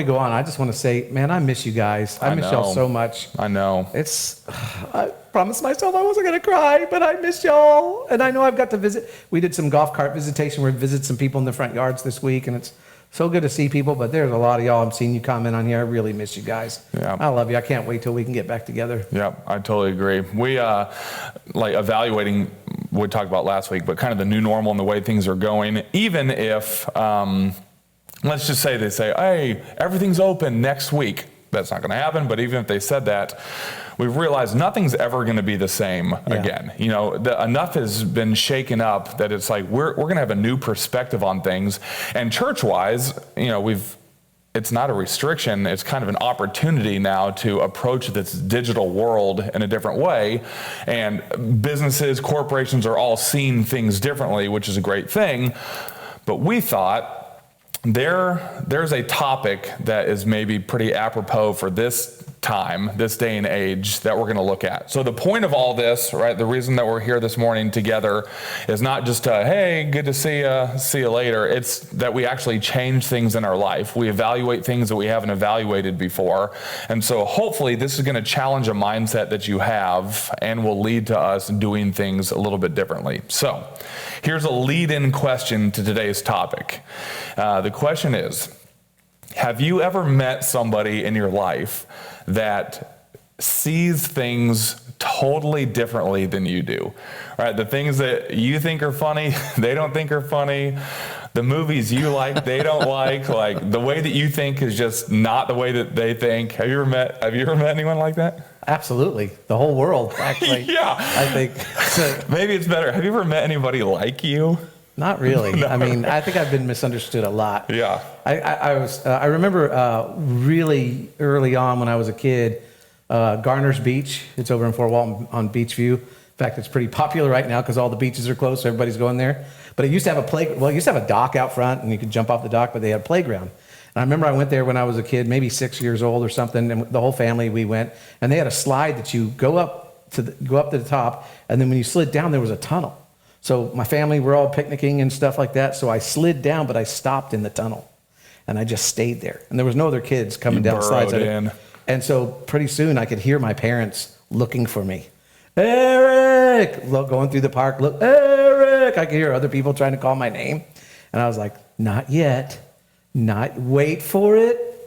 we go on, I just want to say, man, I miss you guys. I miss y'all so much. I know. I promised myself I wasn't going to cry, but I miss y'all. And I know I've got to visit. We did some golf cart visitation. We visited some people in the front yards this week, and it's so good to see people. But there's a lot of y'all. I'm seeing you comment on here. I really miss you guys. Yeah. I love you. I can't wait till we can get back together. Yeah, I totally agree. We like evaluating, we talked about last week, but kind of the new normal and the way things are going, even if, let's just say they say, hey, everything's open next week. That's not going to happen. But even if they said that, we've realized nothing's ever going to be the same again. You know, enough has been shaken up that it's like we're going to have a new perspective on things. And church-wise, you know, it's not a restriction. It's kind of an opportunity now to approach this digital world in a different way. And businesses, corporations are all seeing things differently, which is a great thing. But we thought, there's a topic that is maybe pretty apropos for this time, this day and age, that we're going to look at. So the point of all this, right, the reason that we're here this morning together is not just hey, good to see you later. It's that we actually change things in our life. We evaluate things that we haven't evaluated before. And so hopefully this is going to challenge a mindset that you have and will lead to us doing things a little bit differently. So here's a lead-in question to today's topic. The question is, have you ever met somebody in your life that sees things totally differently than you do? Right? The things that you think are funny, they don't think are funny. The movies you like, they don't like. Like the way that you think is just not the way that they think. Have you ever met anyone like that? Absolutely. The whole world, actually. Yeah. I think. So, maybe it's better. Have you ever met anybody like you? Not really. No. I mean, I think I've been misunderstood a lot. Yeah. I remember really early on when I was a kid, Garner's Beach. It's over in Fort Walton on Beachview. In fact, it's pretty popular right now because all the beaches are closed, so everybody's going there. But it used to have it used to have a dock out front, and you could jump off the dock, but they had a playground. And I remember I went there when I was a kid, maybe 6 years old or something, and the whole family, we went, and they had a slide that you go up to the top, and then when you slid down, there was a tunnel. So my family, we're all picnicking and stuff like that, so I slid down, but I stopped in the tunnel, and I just stayed there. And there was no other kids coming down the slides. And so pretty soon I could hear my parents looking for me. Eric! Going through the park, look, Eric! I could hear other people trying to call my name. And I was like, not yet. Wait for it.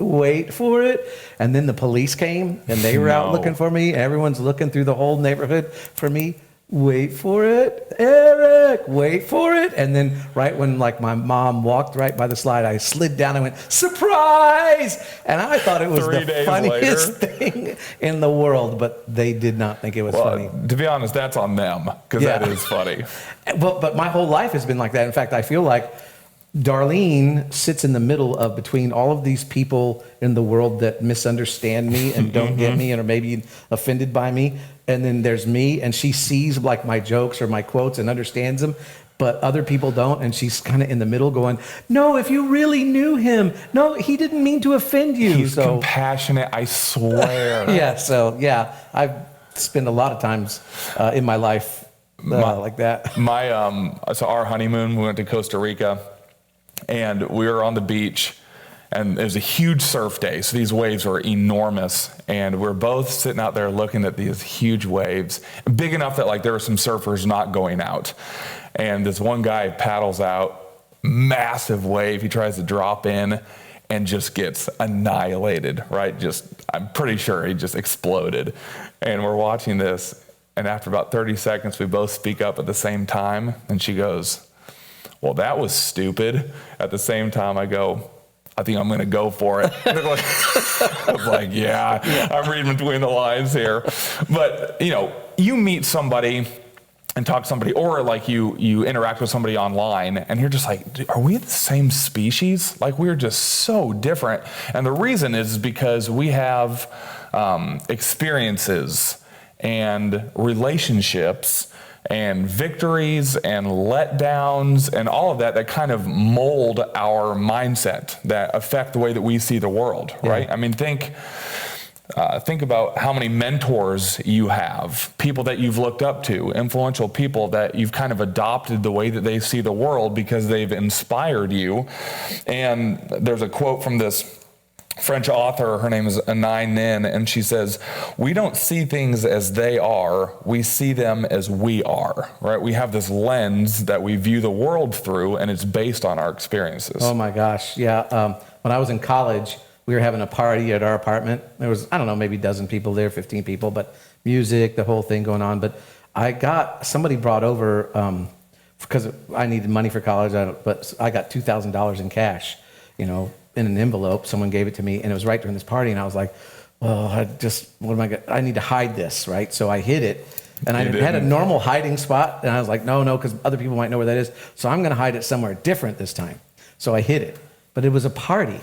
And then the police came, and they were out looking for me. Everyone's looking through the whole neighborhood for me. Wait for it, Eric, wait for it. And then right when like my mom walked right by the slide, I slid down and went, surprise! And I thought it was the funniest thing in the world, but they did not think it was funny. To be honest, that's on them, because that is funny. But my whole life has been like that. In fact, I feel like Darlene sits in the middle of between all of these people in the world that misunderstand me and don't get me and are maybe offended by me. And then there's me, and she sees like my jokes or my quotes and understands them, but other people don't. And she's kind of in the middle going, no, if you really knew him, no, he didn't mean to offend you. He's compassionate, I swear. Yeah, I've spent a lot of times in my life like that. So our honeymoon, we went to Costa Rica, and we were on the beach, and it was a huge surf day. So these waves were enormous, and we're both sitting out there looking at these huge waves, big enough that like there were some surfers not going out. And this one guy paddles out, massive wave. He tries to drop in and just gets annihilated, right? I'm pretty sure he just exploded. And we're watching this, and after about 30 seconds, we both speak up at the same time, and she goes, well, that was stupid. At the same time, I go, I think I'm going to go for it. I was like, yeah, I'm reading between the lines here. But, you meet somebody and talk to somebody, or like you interact with somebody online, and you're just like, are we the same species? Like, we're just so different. And the reason is because we have experiences and relationships and victories and letdowns and all of that kind of mold our mindset, that affect the way that we see the world, right? I mean, think about how many mentors you have, people that you've looked up to, influential people that you've kind of adopted the way that they see the world because they've inspired you. And there's a quote from this French author, her name is Anai Nin, and she says, we don't see things as they are, we see them as we are, right? We have this lens that we view the world through, and it's based on our experiences. Oh my gosh, yeah. When I was in college, we were having a party at our apartment. There was, I don't know, maybe a dozen people there, 15 people, but music, the whole thing going on. But somebody brought over, because I needed money for college, but I got $2,000 in cash, in an envelope. Someone gave it to me, and it was right during this party, and I was like, well, I need to hide this, right? So I hid it, and I had a normal hiding spot, and I was like, no, because other people might know where that is, so I'm going to hide it somewhere different this time. So I hid it, but it was a party.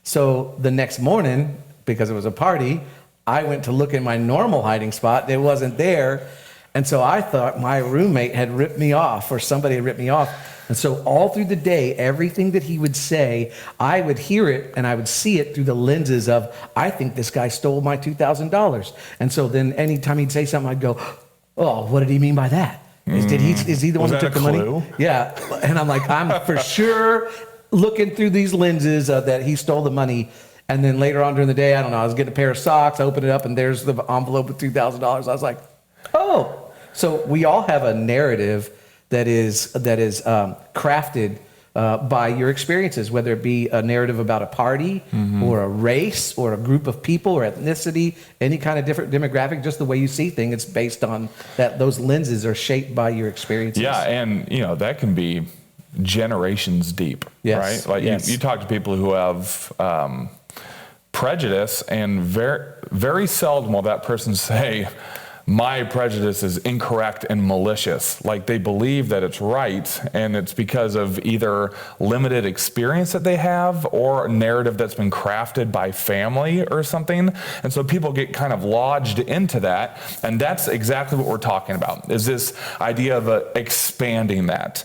So the next morning, because it was a party, I went to look in my normal hiding spot. It wasn't there, and so I thought my roommate had ripped me off, or somebody had ripped me off. And so all through the day, everything that he would say, I would hear it and I would see it through the lenses of, I think this guy stole my $2,000. And so then anytime he'd say something, I'd go, oh, what did he mean by that? Is he the one that took the money? Yeah. And I'm like, I'm for sure looking through these lenses that he stole the money. And then later on during the day, I don't know, I was getting a pair of socks, I opened it up, and there's the envelope with $2,000. I was like, oh. So we all have a narrative that is crafted by your experiences, whether it be a narrative about a party or a race or a group of people or ethnicity, any kind of different demographic, just the way you see things, it's based on that. Those lenses are shaped by your experiences. Yeah, and that can be generations deep, yes. right? Like you talk to people who have prejudice, and very, very seldom will that person say, my prejudice is incorrect and malicious. Like they believe that it's right, and it's because of either limited experience that they have or a narrative that's been crafted by family or something. And so people get kind of lodged into that, and that's exactly what we're talking about, is this idea of expanding that.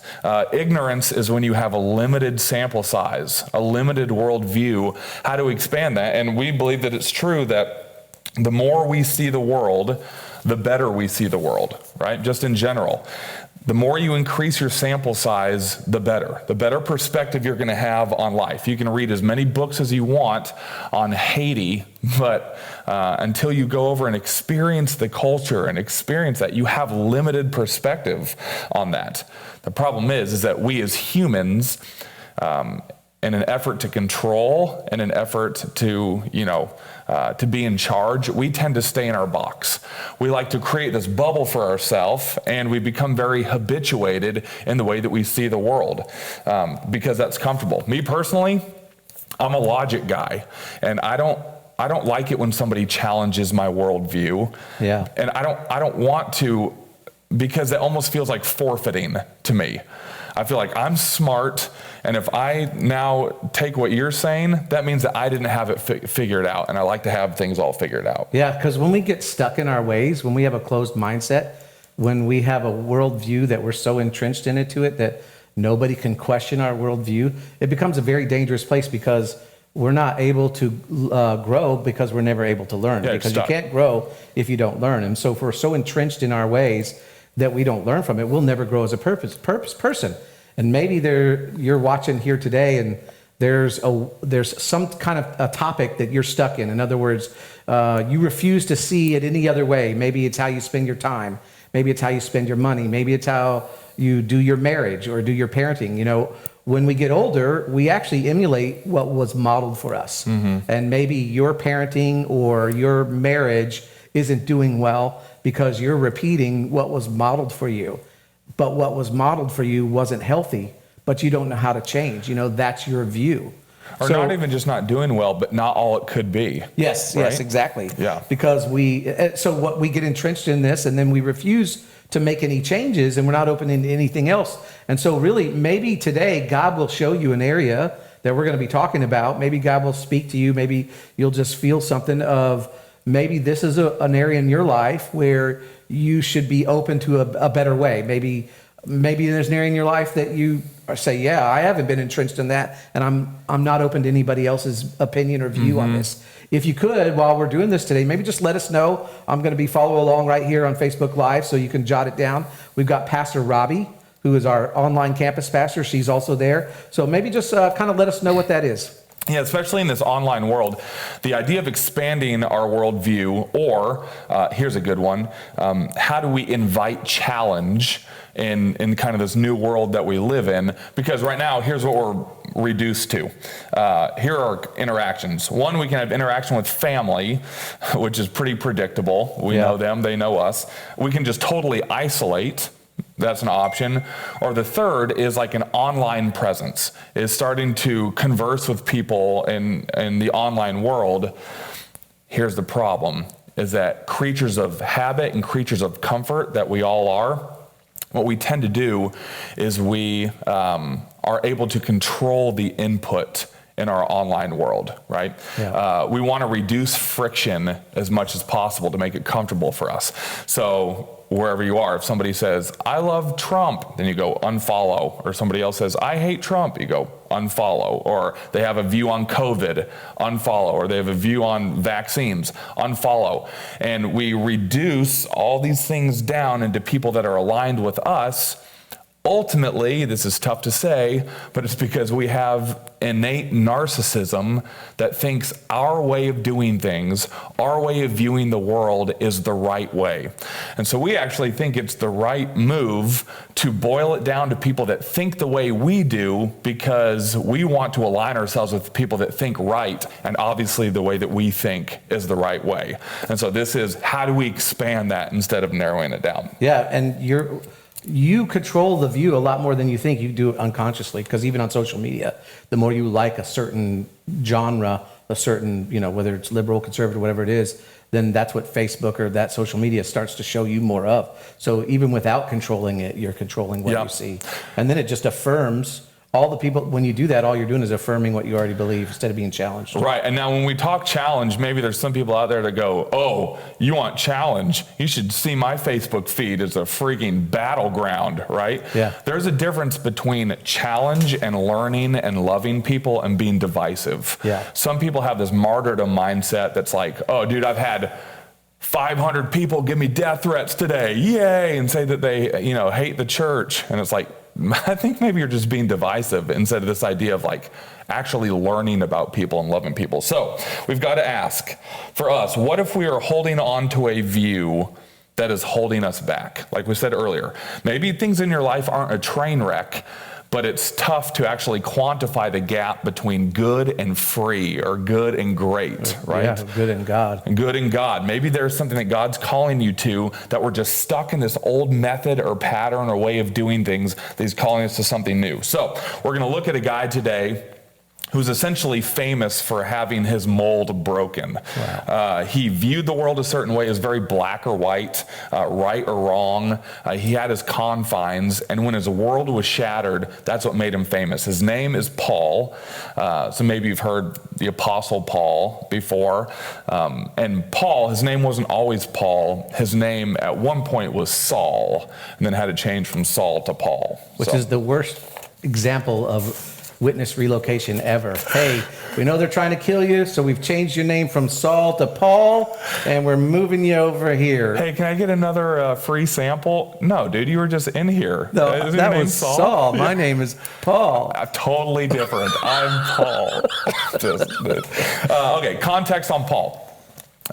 Ignorance is when you have a limited sample size, a limited worldview. How do we expand that? And we believe that it's true that the more we see the world, the better we see the world, right? Just in general. The more you increase your sample size, the better. The better perspective you're going to have on life. You can read as many books as you want on Haiti, but until you go over and experience the culture and experience that, you have limited perspective on that. The problem is that we as humans, in an effort to control, in an effort to be in charge, we tend to stay in our box. We like to create this bubble for ourselves, and we become very habituated in the way that we see the world because that's comfortable. Me personally, I'm a logic guy, and I don't like it when somebody challenges my worldview. Yeah. And I don't want to, because it almost feels like forfeiting to me. I feel like I'm smart, and if I now take what you're saying, that means that I didn't have it figured out, and I like to have things all figured out. Yeah, because when we get stuck in our ways, when we have a closed mindset, when we have a worldview that we're so entrenched into it that nobody can question our worldview, it becomes a very dangerous place because we're not able to grow because we're never able to learn. Yeah, because you can't grow if you don't learn. And so if we're so entrenched in our ways that we don't learn from it, we'll never grow as a purpose person. And maybe you're watching here today, and there's some kind of a topic that you're stuck in. In other words, you refuse to see it any other way. Maybe it's how you spend your time. Maybe it's how you spend your money. Maybe it's how you do your marriage or do your parenting. When we get older, we actually emulate what was modeled for us. Mm-hmm. And maybe your parenting or your marriage isn't doing well because you're repeating what was modeled for you. But what was modeled for you wasn't healthy, but you don't know how to change. That's your view. Or not even just not doing well, but not all it could be. Yes, right? Yes, exactly. Yeah. Because we get entrenched in this, and then we refuse to make any changes, and we're not open to anything else. And so really, maybe today, God will show you an area that we're going to be talking about. Maybe God will speak to you. Maybe you'll just feel something of, maybe this is an area in your life where you should be open to a better way. Maybe there's an area in your life that you say, yeah, I haven't been entrenched in that, and I'm not open to anybody else's opinion or view on this. If you could, while we're doing this today, maybe just let us know. I'm going to be following along right here on Facebook Live, so you can jot it down. We've got Pastor Robbie, who is our online campus pastor. She's also there. So maybe just kind of let us know what that is. Yeah, especially in this online world, the idea of expanding our worldview, or here's a good one, how do we invite challenge in kind of this new world that we live in? Because right now, here's what we're reduced to. Here are interactions. One, we can have interaction with family, which is pretty predictable. We know them, they know us. We can just totally isolate. That's an option. Or the third is like an online presence, is starting to converse with people in the online world. Here's the problem, is that creatures of habit and creatures of comfort that we all are, what we tend to do is we are able to control the input in our online world, right? Yeah. We want to reduce friction as much as possible to make it comfortable for us. So wherever you are, if somebody says, I love Trump, then you go unfollow. Or somebody else says, I hate Trump, you go unfollow. Or they have a view on COVID, unfollow. Or they have a view on vaccines, unfollow. And we reduce all these things down into people that are aligned with us. Ultimately, this is tough to say, but it's because we have innate narcissism that thinks our way of doing things, our way of viewing the world is the right way. And so we actually think it's the right move to boil it down to people that think the way we do, because we want to align ourselves with people that think right, and obviously the way that we think is the right way. And so this is, how do we expand that instead of narrowing it down? Yeah, and you control the view a lot more than you think. You do it unconsciously, because even on social media, the more you like a certain genre, a certain, whether it's liberal, conservative, whatever it is, then that's what Facebook or that social media starts to show you more of. So even without controlling it, you're controlling what you see. And then it just affirms all the people. When you do that, all you're doing is affirming what you already believe instead of being challenged. Right. And now when we talk challenge, maybe there's some people out there that go, oh, you want challenge? You should see my Facebook feed as a freaking battleground, right? Yeah. There's a difference between challenge and learning and loving people and being divisive. Yeah. Some people have this martyrdom mindset that's like, oh, dude, I've had 500 people give me death threats today. Yay. And say that they, hate the church. And it's like, I think maybe you're just being divisive instead of this idea of like actually learning about people and loving people. So we've got to ask, for us, what if we are holding on to a view that is holding us back? Like we said earlier, maybe things in your life aren't a train wreck, but it's tough to actually quantify the gap between good and free, or good and great, right? Yeah, good and God. And good and God. Maybe there's something that God's calling you to, that we're just stuck in this old method or pattern or way of doing things, that He's calling us to something new. So we're going to look at a guy today who's essentially famous for having his mold broken. Wow. He viewed the world a certain way, as very black or white, right or wrong. He had his confines, and when his world was shattered, that's what made him famous. His name is Paul. So maybe you've heard the Apostle Paul before. And Paul, his name wasn't always Paul. His name at one point was Saul, and then had to change from Saul to Paul. Which is the worst example of witness relocation ever. Hey, we know they're trying to kill you, so we've changed your name from Saul to Paul, and we're moving you over here. Hey, can I get another free sample? No, dude, you were just in here. No, that was Saul. My name is Paul. Totally different. I'm Paul. Okay, context on Paul.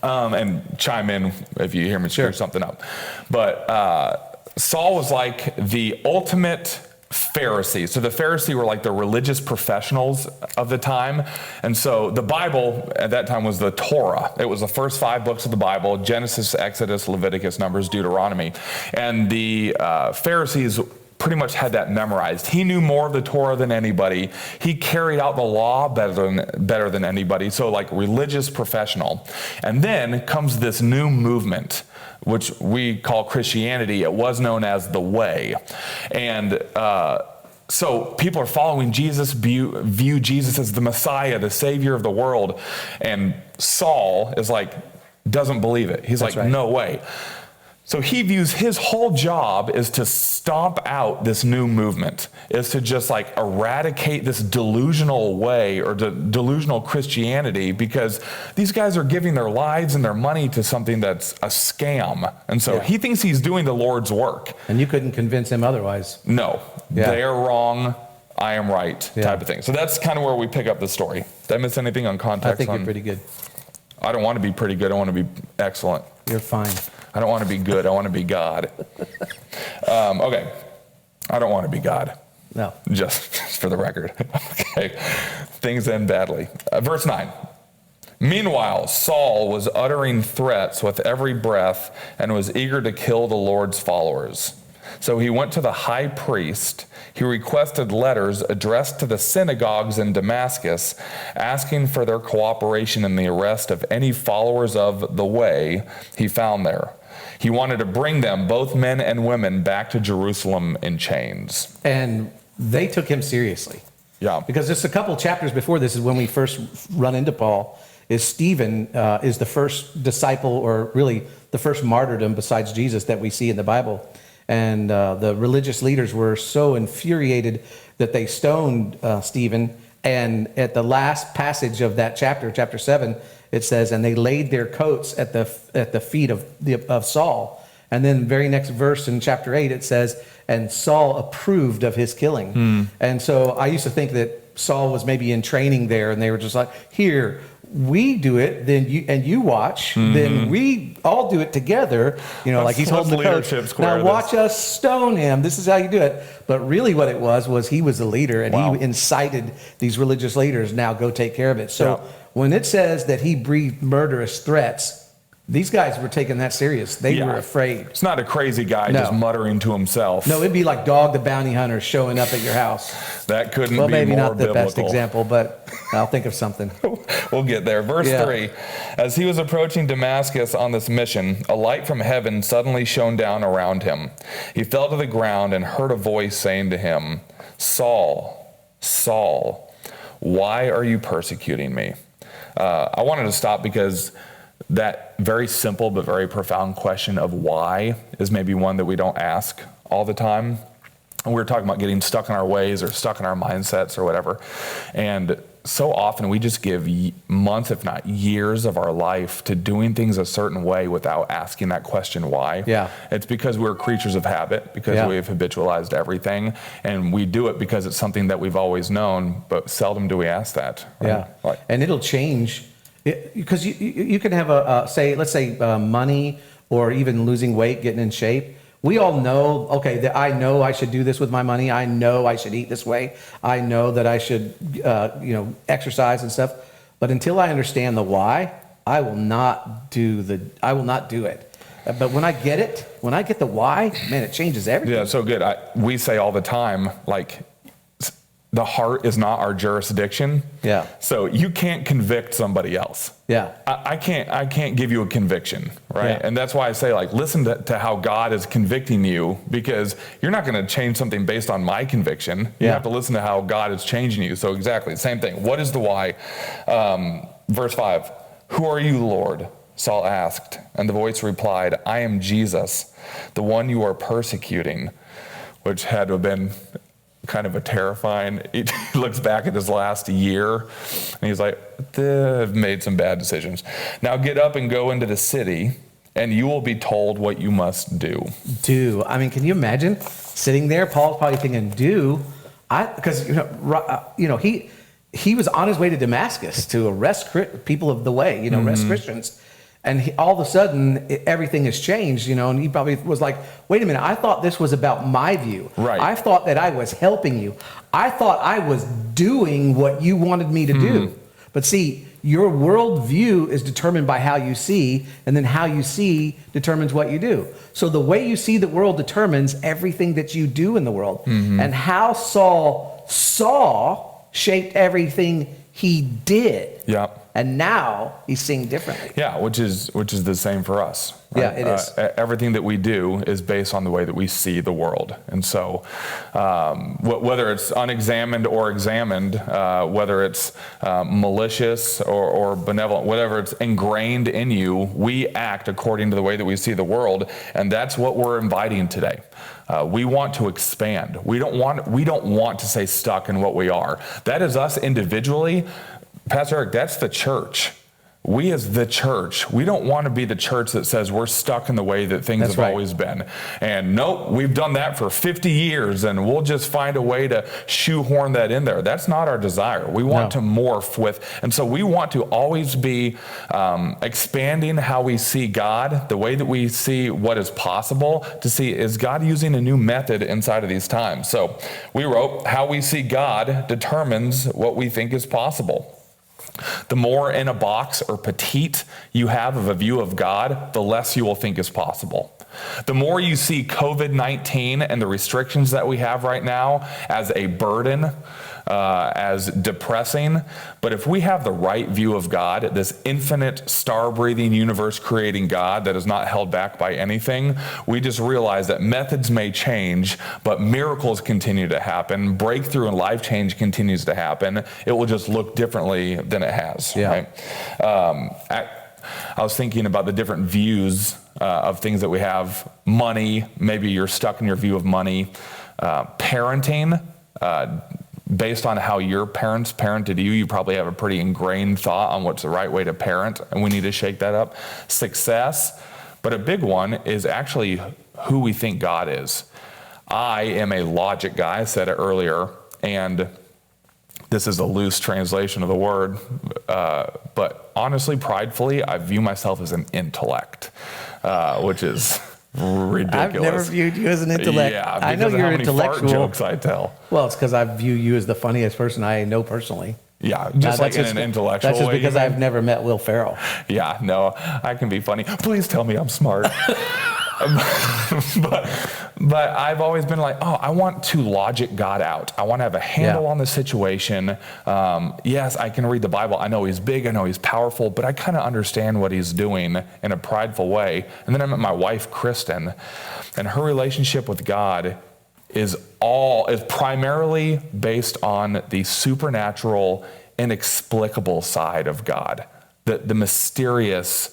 And chime in if you hear me screw something up. But Saul was like the ultimate Pharisee. So the Pharisee were like the religious professionals of the time. And so the Bible at that time was the Torah. It was the first 5 books of the Bible: Genesis, Exodus, Leviticus, Numbers, Deuteronomy. And the Pharisees pretty much had that memorized. He knew more of the Torah than anybody. He carried out the law better than anybody. So like religious professional. And then comes this new movement, which we call Christianity. It was known as the Way. And so people are following Jesus, view Jesus as the Messiah, the Savior of the world. And Saul is like, doesn't believe it. He's like, no way. So he views his whole job is to stomp out this new movement, is to just like eradicate this delusional way or delusional Christianity, because these guys are giving their lives and their money to something that's a scam. And so he thinks he's doing the Lord's work. And you couldn't convince him otherwise. No, they are wrong. I am right type of thing. So that's kind of where we pick up the story. Did I miss anything on context? I think you're pretty good. I don't want to be pretty good. I want to be excellent. You're fine. I don't want to be good. I want to be God. Okay. I don't want to be God. No. Just for the record. Okay. Things end badly. Verse 9. Meanwhile, Saul was uttering threats with every breath and was eager to kill the Lord's followers. So he went to the high priest. He requested letters addressed to the synagogues in Damascus, asking for their cooperation in the arrest of any followers of the way he found there. He wanted to bring them, both men and women, back to Jerusalem in chains. And they took him seriously. Yeah. Because just a couple chapters before this is when we first run into Paul, is Stephen is the first disciple, or really the first martyrdom besides Jesus that we see in the Bible. And the religious leaders were so infuriated that they stoned Stephen. And at the last passage of that chapter, chapter 7, it says, and they laid their coats at the feet of Saul. And then very next verse in chapter 8, it says, and Saul approved of his killing. And so I used to think that Saul was maybe in training there, and they were just like, here, we do it, then you watch, then we all do it together. You know, like he's holding the coach. Now watch us stone him. This is how you do it. But really what it was he was a leader, and he incited these religious leaders, now go take care of it. So when it says that he breathed murderous threats, these guys were taking that serious. They were afraid. It's not a crazy guy just muttering to himself. No, it'd be like Dog the Bounty Hunter showing up at your house. That couldn't be more biblical. Well, maybe not the best example, but I'll think of something. We'll get there. Verse 3, as he was approaching Damascus on this mission, a light from heaven suddenly shone down around him. He fell to the ground and heard a voice saying to him, Saul, Saul, why are you persecuting me? I wanted to stop because that very simple but very profound question of why is maybe one that we don't ask all the time. And we're talking about getting stuck in our ways or stuck in our mindsets or whatever. And so often we just give months, if not years of our life to doing things a certain way without asking that question why. Yeah. It's because we're creatures of habit, because we've habitualized everything. And we do it because it's something that we've always known, but seldom do we ask that. Right? Yeah. And it'll change. Because you can have let's say money, or even losing weight, getting in shape. We all know, okay, that I know I should do this with my money. I know I should eat this way. I know that I should, exercise and stuff. But until I understand the why, I will not do it. But when I get it, when I get the why, man, it changes everything. Yeah, so good. We say all the time, like, the heart is not our jurisdiction. Yeah. So you can't convict somebody else. Yeah. I can't give you a conviction, right? Yeah. And that's why I say, like, listen to how God is convicting you, because you're not going to change something based on my conviction. You have to listen to how God is changing you. So exactly, same thing. What is the why? Verse 5, who are you, Lord? Saul asked, and the voice replied, I am Jesus, the one you are persecuting, which had to have been kind of a terrifying. He looks back at his last year and he's like, I've made some bad decisions. Now get up and go into the city, and you will be told what you must do. Do. I mean, can you imagine sitting there? Paul's probably thinking, because he was on his way to Damascus to arrest people of the way, arrest Christians. And all of a sudden, everything has changed, and he probably was like, wait a minute, I thought this was about my view. Right. I thought that I was helping you. I thought I was doing what you wanted me to do. But see, your worldview is determined by how you see, and then how you see determines what you do. So the way you see the world determines everything that you do in the world. And how Saul saw shaped everything he did. Yeah. And now he's seeing differently. Yeah, which is the same for us. Right? Yeah, it is. Everything that we do is based on the way that we see the world. And so whether it's unexamined or examined, whether it's malicious or benevolent, whatever it's ingrained in you, we act according to the way that we see the world. And that's what we're inviting today. We want to expand. We don't want to stay stuck in what we are. That is us individually. Pastor Eric, that's the church. we as the church, we don't want to be the church that says we're stuck in the way that things That's have right. always been. And nope, we've done that for 50 years and we'll just find a way to shoehorn that in there. That's not our desire. We want to morph with, and so we want to always be expanding how we see God, the way that we see what is possible, to see, is God using a new method inside of these times? So we wrote, how we see God determines what we think is possible. The more in a box or petite you have of a view of God, the less you will think is possible. The more you see COVID-19 and the restrictions that we have right now as a burden, as depressing, but if we have the right view of God, this infinite, star-breathing, universe-creating God that is not held back by anything, we just realize that methods may change, but miracles continue to happen, breakthrough and life change continues to happen. It will just look differently than it has. Yeah. Right? I was thinking about the different views of things that we have. Money, maybe you're stuck in your view of money. Parenting, based on how your parents parented you, you probably have a pretty ingrained thought on what's the right way to parent, and we need to shake that up. Success, but a big one is actually who we think God is. I am a logic guy, I said it earlier, and this is a loose translation of the word, but honestly, pridefully, I view myself as an intellect, which is ridiculous. I've never viewed you as an intellect. Yeah, I know because of you're how many intellectual. fart jokes I tell. Well, it's because I view you as the funniest person I know personally. Yeah, just like in an intellectual way. That's just because you mean? I've never met Will Ferrell. Yeah, no, I can be funny. Please tell me I'm smart. but I've always been like, I want to logic God out. I want to have a handle on the situation. Yes, I can read the Bible. I know he's big. I know he's powerful, but I kind of understand what he's doing in a prideful way. And then I met my wife, Kristen, and her relationship with God is primarily based on the supernatural, inexplicable side of God, the mysterious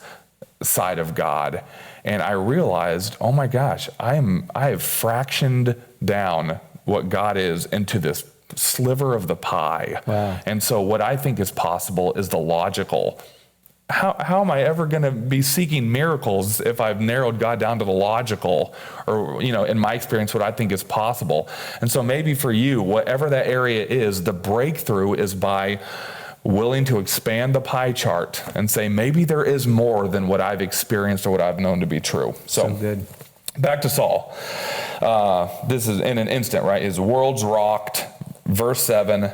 side of God. And I realized, oh my gosh, I have fractioned down what God is into this sliver of the pie. Wow. And so what I think is possible is the logical. How am I ever going to be seeking miracles if I've narrowed God down to the logical, or, in my experience, what I think is possible? And so maybe for you, whatever that area is, the breakthrough is by willing to expand the pie chart and say, maybe there is more than what I've experienced or what I've known to be true. So good. Back to Saul. This is in an instant, right? His world's rocked. Verse 7,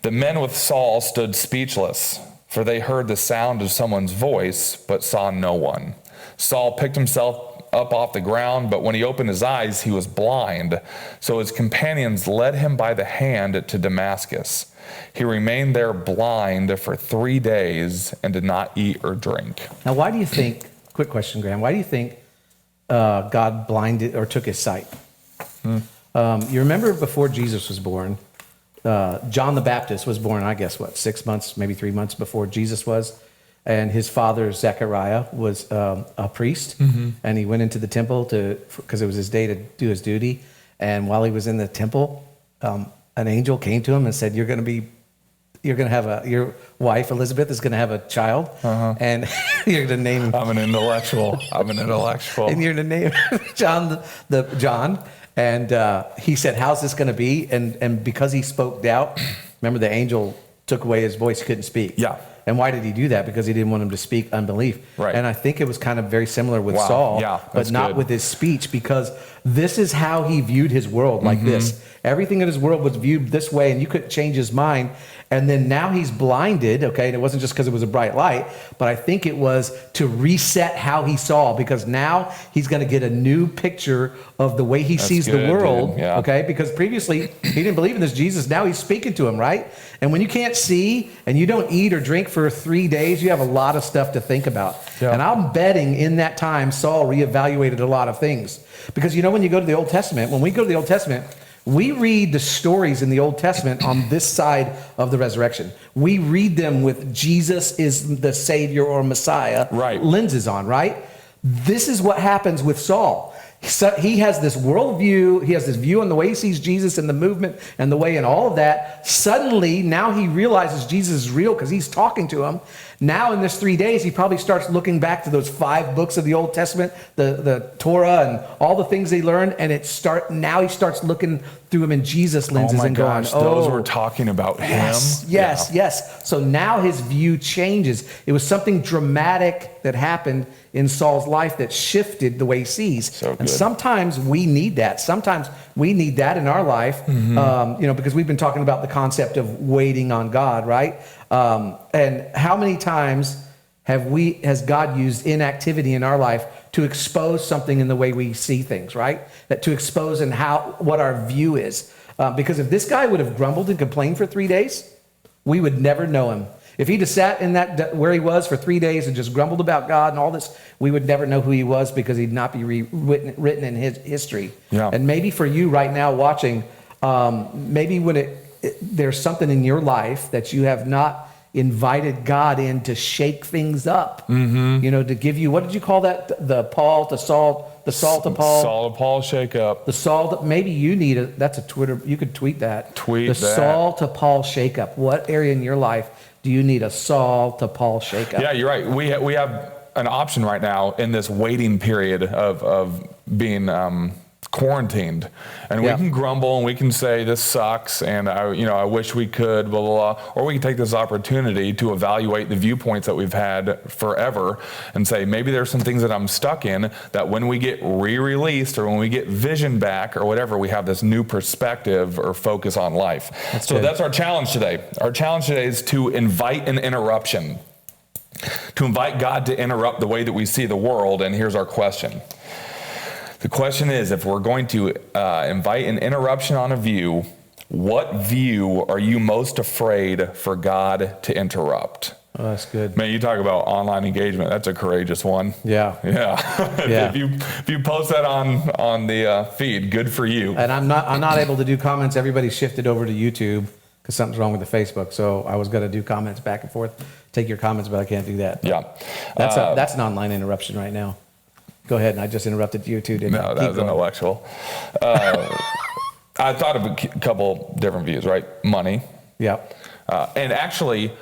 the men with Saul stood speechless, for they heard the sound of someone's voice, but saw no one. Saul picked himself up off the ground, but when he opened his eyes, he was blind. So his companions led him by the hand to Damascus. He remained there blind for 3 days and did not eat or drink. Now, why do you think, quick question, Graham, why do you think God blinded or took his sight? You remember before Jesus was born, John the Baptist was born, I guess, 6 months, maybe 3 months before Jesus was. And his father, Zechariah, was a priest. Mm-hmm. And he went into the temple because it was his day to do his duty. And while he was in the temple, an angel came to him and said, your wife, Elizabeth, is going to have a child. Uh-huh. And you're going to name him. I'm an intellectual. And you're going to name John, John. And he said, how's this going to be? And because he spoke doubt, remember the angel took away his voice, he couldn't speak. Yeah. And why did he do that? Because he didn't want him to speak unbelief. Right. And I think it was kind of very similar with Saul, but not good. with his speech, because this is how he viewed his world, like this. Everything in his world was viewed this way, and you couldn't change his mind. And then now he's blinded, okay? And it wasn't just because it was a bright light, but I think it was to reset how he saw, because now he's going to get a new picture of the way he sees the world, okay? Because previously he didn't believe in this Jesus. Now he's speaking to him, right? And when you can't see and you don't eat or drink for 3 days, you have a lot of stuff to think about. Yeah. And I'm betting in that time, Saul reevaluated a lot of things. Because when you go to the Old Testament, when we go to the Old Testament, we read the stories in the Old Testament on this side of the resurrection. We read them with Jesus is the Savior or Messiah lenses on, right? This is what happens with Saul. So he has this worldview, he has this view on the way he sees Jesus and the movement and the way and all of that. Suddenly, now he realizes Jesus is real because he's talking to him. Now in this 3 days, he probably starts looking back to those 5 books of the Old Testament, the Torah and all the things they learned. And now he starts looking through them in Jesus lenses and going, those were talking about yes, him. Yes. So now his view changes. It was something dramatic that happened in Saul's life that shifted the way he sees. So good. And sometimes we need that. Sometimes we need that in our life, because we've been talking about the concept of waiting on God, right? And how many times has God used inactivity in our life to expose something in the way we see things, right? That to expose and what our view is. Because if this guy would have grumbled and complained for 3 days, we would never know him. If he'd have sat in that where he was for 3 days and just grumbled about God and all this, we would never know who he was because he'd not be written in his history. Yeah. And maybe for you right now watching, maybe when there's something in your life that you have not invited God in to shake things up, to give you, what did you call that? The Saul to Paul. Saul to Paul shake up. The Saul, maybe you need that's a Twitter, you could tweet that. Tweet the that. Saul to Paul shake up. What area in your life do you need a Saul to Paul shake up? Yeah, you're right. We have an option right now in this waiting period of being quarantined, and we can grumble and we can say this sucks and I wish we could blah blah blah, or we can take this opportunity to evaluate the viewpoints that we've had forever and say maybe there's some things that I'm stuck in that when we get re-released or when we get vision back or whatever, we have this new perspective or focus on life. That's our challenge today. Our challenge today is to invite an interruption, to invite God to interrupt the way that we see the world. And here's our question. The question is, if we're going to invite an interruption on a view, what view are you most afraid for God to interrupt? Oh, that's good. Man, you talk about online engagement. That's a courageous one. Yeah. If you post that on the feed, good for you. And I'm not able to do comments. Everybody shifted over to YouTube because something's wrong with the Facebook. So I was going to do comments back and forth, take your comments, but I can't do that. Yeah. That's an online interruption right now. Go ahead, and I just interrupted you too, didn't I? No, that was intellectual. I thought of a couple different views, right? Money. Yeah. And actually,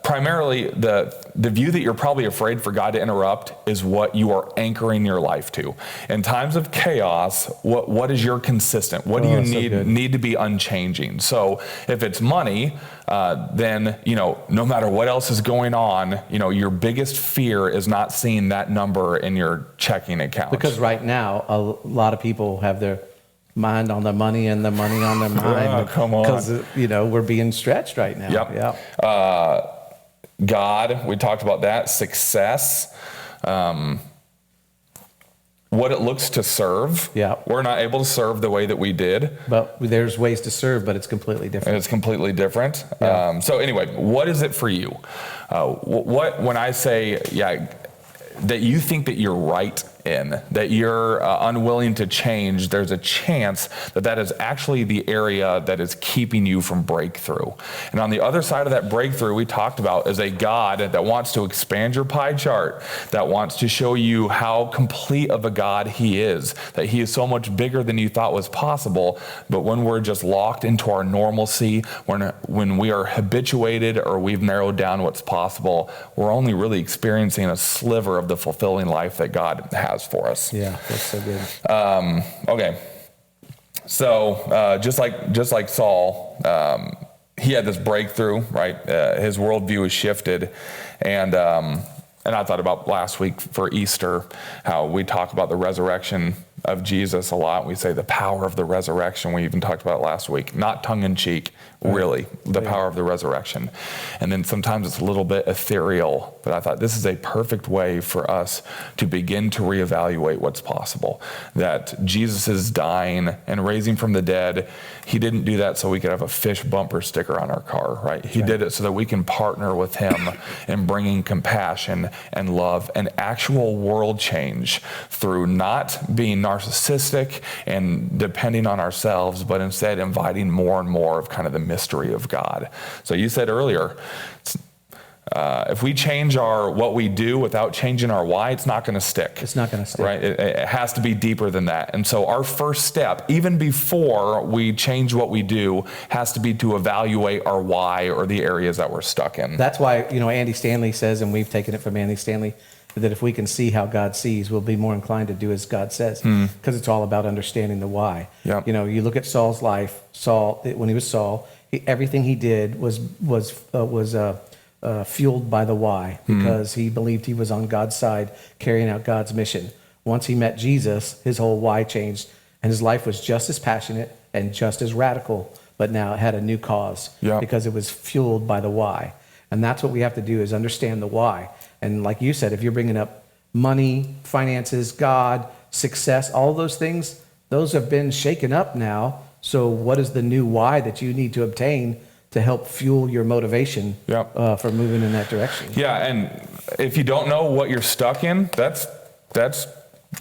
primarily the view that you're probably afraid for God to interrupt is what you are anchoring your life to. In times of chaos, what is your consistent? What do you need to be unchanging? So if it's money, then no matter what else is going on, your biggest fear is not seeing that number in your checking account. Because right now, a lot of people have their mind on the money and the money on their mind. Oh, come on. Because, we're being stretched right now. Yep. Yeah. God, we talked about that. Success. What it looks to serve. Yeah. We're not able to serve the way that we did. But there's ways to serve, but it's completely different. And it's completely different. Yeah. So anyway, what is it for you? When I say, that you think that you're right in, that you're unwilling to change, there's a chance that is actually the area that is keeping you from breakthrough. And on the other side of that breakthrough, we talked about is a God that wants to expand your pie chart, that wants to show you how complete of a God he is, that he is so much bigger than you thought was possible. But when we're just locked into our normalcy, when we are habituated or we've narrowed down what's possible, we're only really experiencing a sliver of the fulfilling life that God has for us. Yeah, that's so good. Okay. So just like Saul, he had this breakthrough, right? His worldview was shifted. And I thought about last week for Easter, how we talk about the resurrection of Jesus a lot. We say the power of the resurrection. We even talked about it last week, not tongue in cheek, really, the power of the resurrection. And then sometimes it's a little bit ethereal, but I thought this is a perfect way for us to begin to reevaluate what's possible. That Jesus is dying and raising from the dead. He didn't do that so we could have a fish bumper sticker on our car, right? He did it so that we can partner with him in bringing compassion and love and actual world change through not being narcissistic and depending on ourselves, but instead inviting more and more of kind of the mystery of God. So you said earlier, If we change what we do without changing our why, it's not going to stick. It's not going to stick. Right? It has to be deeper than that. And so our first step, even before we change what we do, has to be to evaluate our why or the areas that we're stuck in. That's why, Andy Stanley says, and we've taken it from Andy Stanley, that if we can see how God sees, we'll be more inclined to do as God says, because it's all about understanding the why. Yep. You look at Saul's life. Saul, when he was Saul, everything he did was fueled by the why, because he believed he was on God's side, carrying out God's mission. Once he met Jesus, his whole why changed, and his life was just as passionate and just as radical, but now it had a new cause, because it was fueled by the why. And that's what we have to do, is understand the why. And like you said, if you're bringing up money, finances, God, success, all those things, those have been shaken up now. So what is the new why that you need to obtain to help fuel your motivation for moving in that direction? Yeah, and if you don't know what you're stuck in, that's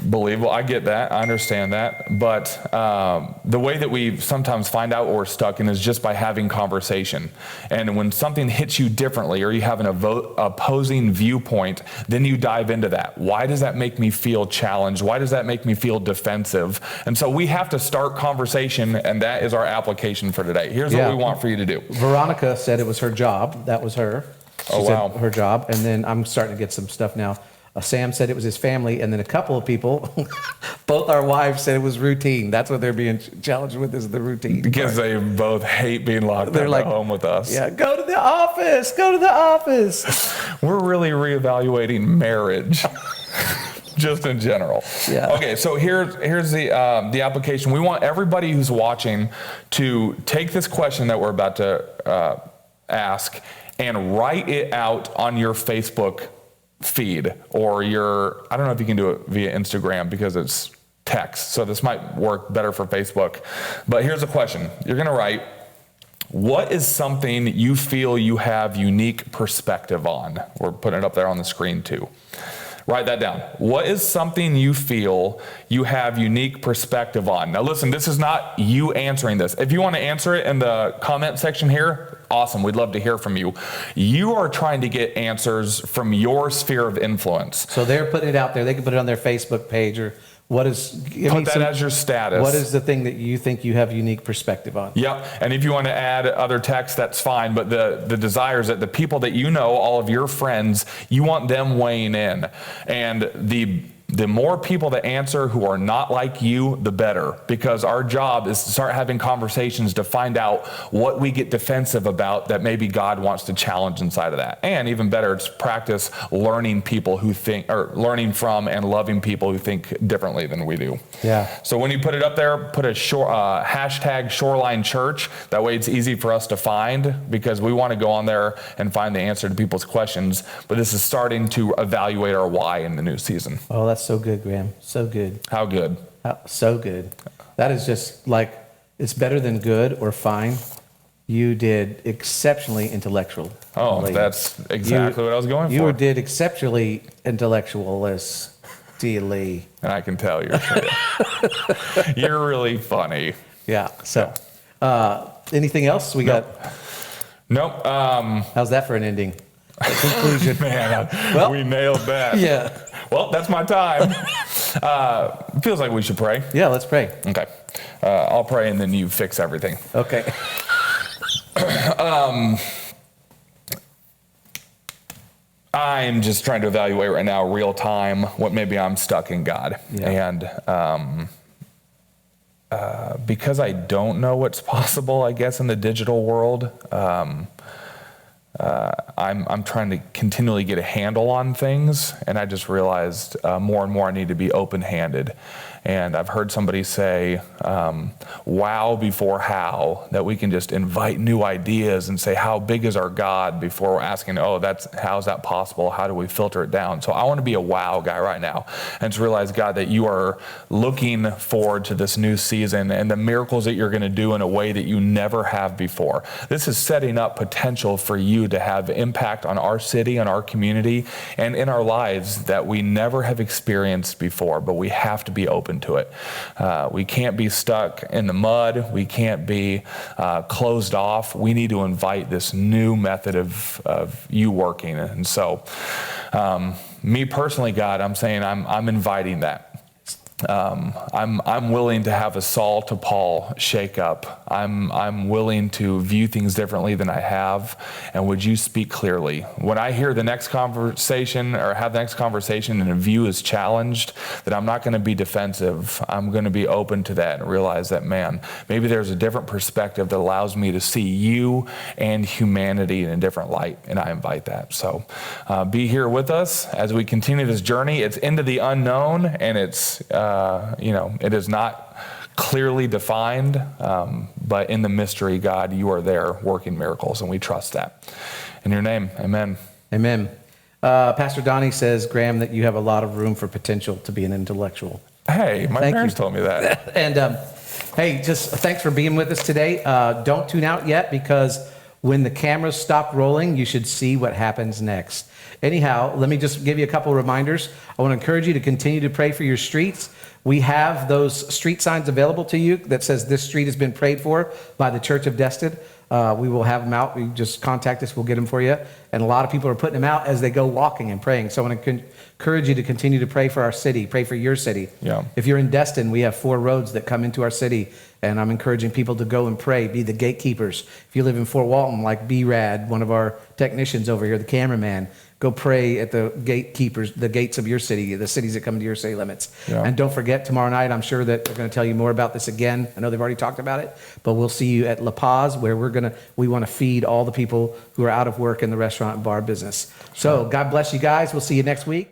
believable. I get that. I understand that. But the way that we sometimes find out what we're stuck in is just by having conversation. And when something hits you differently, or you have an opposing viewpoint, then you dive into that. Why does that make me feel challenged? Why does that make me feel defensive? And so we have to start conversation, and that is our application for today. Here's what we want for you to do. Veronica said it was her job. That was her. She said her job. And then I'm starting to get some stuff now. Sam said it was his family, and then a couple of people, both our wives, said it was routine. That's what they're being challenged with, is the routine. Because they both hate being locked up at home with us. Yeah, go to the office, go to the office. We're really reevaluating marriage. Just in general. Yeah. Okay, so here's the application. We want everybody who's watching to take this question that we're about to ask and write it out on your Facebook feed, or I don't know if you can do it via Instagram because it's text, so this might work better for Facebook. But here's a question. You're going to write, what is something you feel you have unique perspective on? We're putting it up there on the screen too. Write that down. What is something you feel you have unique perspective on? Now listen, this is not you answering this. If you want to answer it in the comment section here, awesome. We'd love to hear from you. You are trying to get answers from your sphere of influence. So they're putting it out there. They can put it on their Facebook page, or what is... Put that as your status. What is the thing that you think you have unique perspective on? Yep. And if you want to add other text, that's fine. But the desire is that the people that you know, all of your friends, you want them weighing in. And the more people that answer who are not like you, the better. Because our job is to start having conversations to find out what we get defensive about that maybe God wants to challenge inside of that. And even better, it's practice learning people who think, or learning from and loving people who think differently than we do. Yeah. So when you put it up there, put a hashtag Shoreline Church. That way it's easy for us to find, because we want to go on there and find the answer to people's questions. But this is starting to evaluate our why in the new season. Oh, that's so good, Graham. So good. How good? So good. That is just like, it's better than good or fine. You did exceptionally intellectual. Oh, that's exactly what I was going for. You did exceptionally intellectualist, Lee. And I can tell you're really funny. Yeah. So, anything else we got? Nope. How's that for an ending? Conclusion. Man, we nailed that. Yeah. Well, that's my time. Feels like we should pray. Yeah, let's pray. Okay. I'll pray and then you fix everything. Okay. I'm just trying to evaluate right now, real time, what maybe I'm stuck in, God. Yeah. And because I don't know what's possible, I guess, in the digital world, I'm trying to continually get a handle on things, and I just realized more and more I need to be open-handed. And I've heard somebody say, wow before how, that we can just invite new ideas and say, how big is our God, before we're asking, how's that possible? How do we filter it down? So I want to be a wow guy right now, and to realize, God, that you are looking forward to this new season and the miracles that you're going to do in a way that you never have before. This is setting up potential for you do to have impact on our city, on our community, and in our lives that we never have experienced before, but we have to be open to it. We can't be stuck in the mud. We can't be closed off. We need to invite this new method of you working. And so, me personally, God, I'm saying I'm inviting that. I'm willing to have a Saul to Paul shake up. I'm willing to view things differently than I have. And would you speak clearly? When I hear the next conversation or have the next conversation and a view is challenged, that I'm not going to be defensive. I'm going to be open to that and realize that, man, maybe there's a different perspective that allows me to see you and humanity in a different light. And I invite that. So be here with us as we continue this journey. It's into the unknown, and it's it is not clearly defined, but in the mystery, God, you are there working miracles, and we trust that. In your name, amen. Amen. Pastor Donnie says, Graham, that you have a lot of room for potential to be an intellectual. Hey, my Thank parents you. told me that. And hey, just thanks for being with us today. Don't tune out yet, because when the cameras stop rolling, you should see what happens next. Anyhow, let me just give you a couple of reminders. I want to encourage you to continue to pray for your streets. We have those street signs available to you that says this street has been prayed for by the Church of Destin. We will have them out. You just contact us. We'll get them for you. And a lot of people are putting them out as they go walking and praying. So I want to encourage you to continue to pray for our city, pray for your city. Yeah. If you're in Destin, we have 4 roads that come into our city. And I'm encouraging people to go and pray, be the gatekeepers. If you live in Fort Walton, like B-Rad, one of our technicians over here, the cameraman, go pray at the gatekeepers, the gates of your city, the cities that come to your city limits. Yeah. And don't forget, tomorrow night, I'm sure that they're going to tell you more about this again. I know they've already talked about it, but we'll see you at La Paz, where we want to feed all the people who are out of work in the restaurant and bar business. So God bless you guys. We'll see you next week.